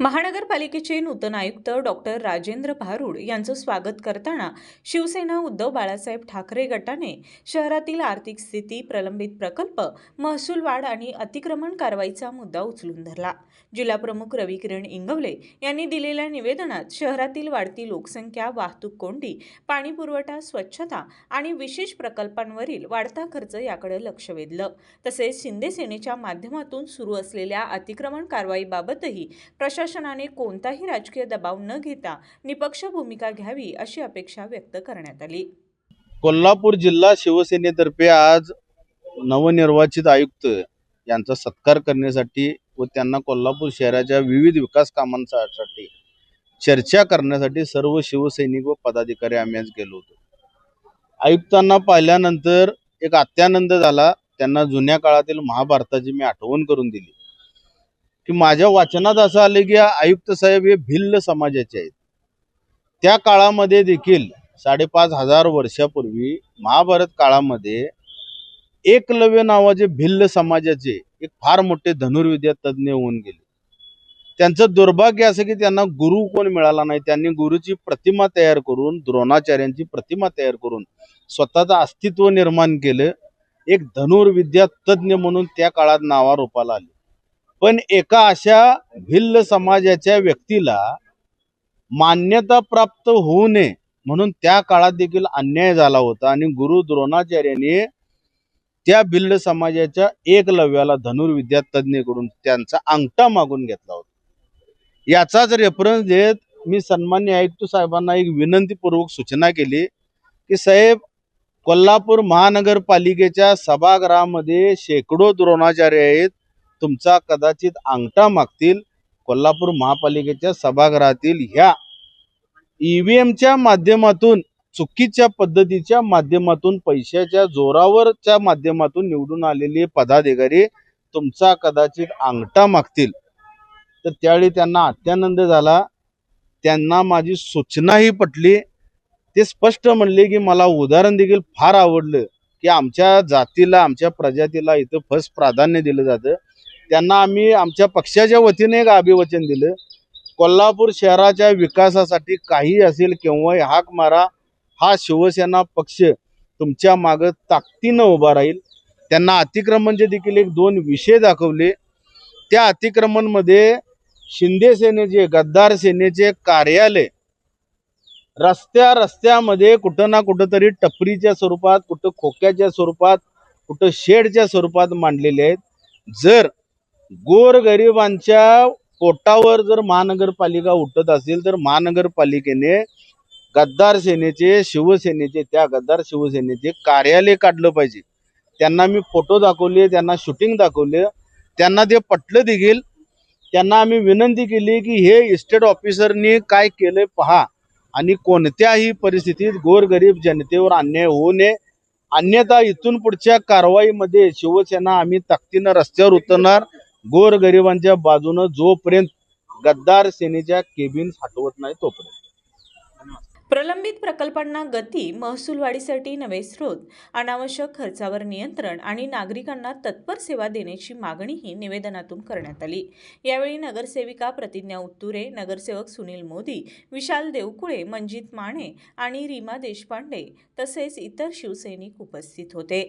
महानगरपालिकेचे नूतन आयुक्त डॉक्टर राजेंद्र भारूड यांचं स्वागत करताना शिवसेना उद्धव बाळासाहेब ठाकरे गटाने शहरातील आर्थिक स्थिती, प्रलंबित प्रकल्प, महसूल वाढ आणि अतिक्रमण कारवाईचा मुद्दा उचलून धरला। जिल्हाप्रमुख रविकिरण इंगवले यांनी दिलेल्या निवेदनात शहरातील वाढती लोकसंख्या, वाहतूक कोंडी, पाणी पुरवठा, स्वच्छता आणि विशेष प्रकल्पांवरील वाढता खर्च याकडे लक्ष वेधलं। तसेच शिंदे सेनेच्या माध्यमातून सुरू असलेल्या अतिक्रमण कारवाईबाबतही प्रशासनाने कोणताही राजकीय दबाव न घेता निपक्ष भूमिका घ्यावी अशी अपेक्षा व्यक्त करण्यात आली। कोल्हापूर जिल्हा शिवसेनेतर्फे आज नवनिर्वाचित आयुक्त यांचा सत्कार करण्यासाठी व त्यांना कोल्हापूर शहराच्या विविध विकास कामांसाठी चर्चा करण्यासाठी सर्व शिवसैनिक व पदाधिकारी आम्ही आज गेलो होतो। आयुक्तांना पाहिल्यानंतर एक अत्यानंद झाला। त्यांना जुन्या काळातील महाभारताची मी आठवण करून दिली की माझ्या वाचनात असं आले की आयुक्त साहेब हे भिल्ल समाजाचे आहेत। त्या काळामध्ये देखील 5,500 वर्षापूर्वी महाभारत काळामध्ये एकलव्य नावाचे भिल्ल समाजाचे एक फार मोठे धनुर्विद्या तज्ञ होऊन गेले। त्यांचं दुर्भाग्य असं की त्यांना गुरु कोण मिळाला नाही। त्यांनी गुरुची प्रतिमा तयार करून, द्रोणाचार्यांची प्रतिमा तयार करून स्वतःचं अस्तित्व निर्माण केलं। एक धनुर्विद्या तज्ञ म्हणून त्या काळात नावारूपाला आले। पण एका अशा भिल्ल समाजाच्या व्यक्तीला मान्यता प्राप्त होऊ नये म्हणून त्या काळात देखील अन्याय झाला होता आणि गुरु द्रोणाचार्यांनी त्या भिल्ल समाजाच्या एकलव्याला धनुर्विद्या तज्ञकडून त्यांचा अंगठा मागून घेतला होता। याचाच रेफरन्स देत मी सन्मान्य आयुक्त साहेबांना एक विनंतीपूर्वक सूचना केली की साहेब, कोल्हापूर महानगरपालिकेच्या सभागृहामध्ये शेकडो द्रोणाचार्य आहेत, तुमचा कदाचित अंगठा मागतील। कोल्हापूर महापालिकेच्या सभागृहातील ह्या ईव्हीएमच्या माध्यमातून, चुकीच्या पद्धतीच्या माध्यमातून, पैशाच्या जोरावरच्या माध्यमातून निवडून आलेले पदाधिकारी तुमचा कदाचित अंगठा मागतील। तर त्यावेळी त्यांना अत्यानंद झाला। त्यांना माझी सूचनाही पटली। ते स्पष्ट म्हणले की मला उदाहरण देखील फार आवडलं की आमच्या जातीला, आमच्या प्रजातीला इथं फर्स्ट प्राधान्य दिलं जातं। त्यांना आम्ही आमच्या पक्षाच्या वतीने एक अभिवचन दिलं, कोल्हापूर शहराच्या विकासासाठी काही असेल केव्हाही हाक मारा, हा शिवसेना पक्ष तुमच्या मागे ताकदीनं उभा राहील। त्यांना अतिक्रमणचे देखील 1-2 विषय दाखवले। त्या अतिक्रमणमध्ये शिंदे सेनेचे, गद्दार सेनेचे कार्यालय रस्त्यामध्ये कुठं ना कुठं तरी टपरीच्या स्वरूपात, कुठं खोक्याच्या स्वरूपात, कुठं शेडच्या स्वरूपात मांडलेले आहेत। जर गोरगरिबांच्या पोटावर जर महानगरपालिका उठत असेल तर महानगरपालिकेने गद्दार सेनेचे, शिवसेनेचे, त्या गद्दार शिवसेनेचे कार्यालय काढलं पाहिजे। त्यांना मी फोटो दाखवले, त्यांना शूटिंग दाखवले, त्यांना ते पटलं देखील। त्यांना आम्ही विनंती केली की हे इस्टेट ऑफिसरनी काय केलंय पहा आणि कोणत्याही परिस्थितीत गोरगरीब जनतेवर अन्याय होऊ नये, अन्यथा इथून पुढच्या कारवाईमध्ये शिवसेना आम्ही ताकदीनं रस्त्यावर उतरणार, गोरगरिबांच्या बाजूनं, जोपर्यंत गद्दार सेनेच्या केबिन्स हटवत नाही तोपर्यंत। प्रलंबित प्रकल्पांना गती, महसूल वाढीसाठी नवे स्रोत, अनावश्यक खर्चावर नियंत्रण आणि नागरिकांना तत्पर सेवा देण्याची मागणीही निवेदनातून करण्यात आली। यावेळी नगरसेविका प्रतिज्ञा उत्तुरे, नगरसेवक सुनील मोदी, विशाल देवकुळे, मंजित माने आणि रीमा देशपांडे तसेच इतर शिवसैनिक उपस्थित होते।